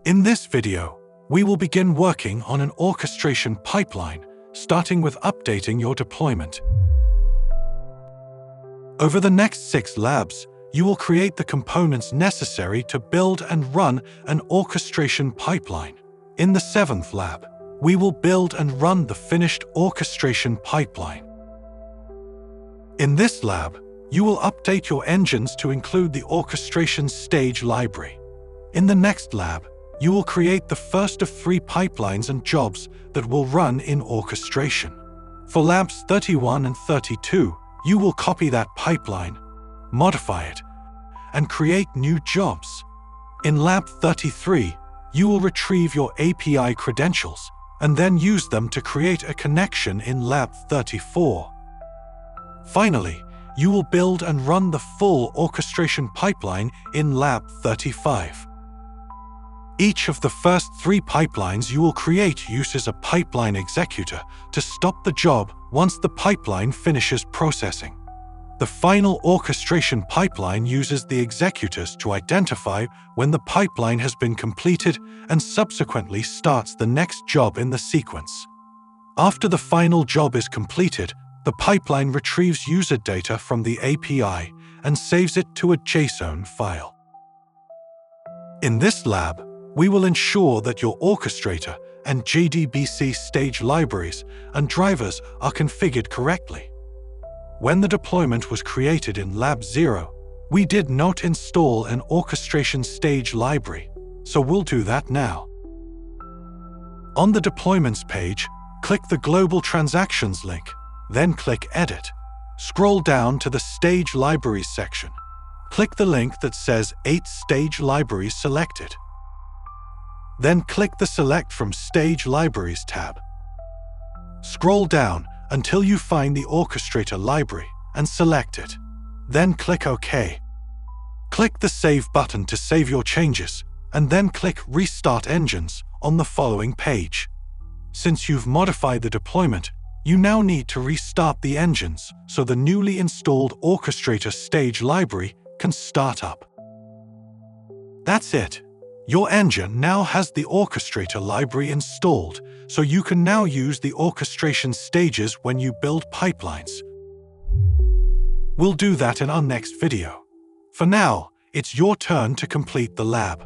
In this video, we will begin working on an orchestration pipeline, starting with updating your deployment. Over the next 6 labs, you will create the components necessary to build and run an orchestration pipeline. In the 7th lab, we will build and run the finished orchestration pipeline. In this lab, you will update your engines to include the orchestration stage library. In the next lab, you will create the first of 3 pipelines and jobs that will run in orchestration. For labs 31 and 32, you will copy that pipeline, modify it, and create new jobs. In lab 33, you will retrieve your API credentials and then use them to create a connection in lab 34. Finally, you will build and run the full orchestration pipeline in lab 35. Each of the first 3 pipelines you will create uses a pipeline executor to stop the job once the pipeline finishes processing. The final orchestration pipeline uses the executors to identify when the pipeline has been completed and subsequently starts the next job in the sequence. After the final job is completed, the pipeline retrieves user data from the API and saves it to a JSON file. In this lab, we will ensure that your orchestrator and JDBC stage libraries and drivers are configured correctly. When the deployment was created in Lab 0, we did not install an orchestration stage library, so we'll do that now. On the Deployments page, click the Global Transactions link, then click Edit. Scroll down to the Stage Libraries section. Click the link that says 8 Stage Libraries Selected. Then click the Select from Stage Libraries tab. Scroll down until you find the Orchestrator library and select it. Then click OK. Click the Save button to save your changes, and then click Restart Engines on the following page. Since you've modified the deployment, you now need to restart the engines so the newly installed Orchestrator stage library can start up. That's it. Your engine now has the Orchestrator library installed, so you can now use the orchestration stages when you build pipelines. We'll do that in our next video. For now, it's your turn to complete the lab.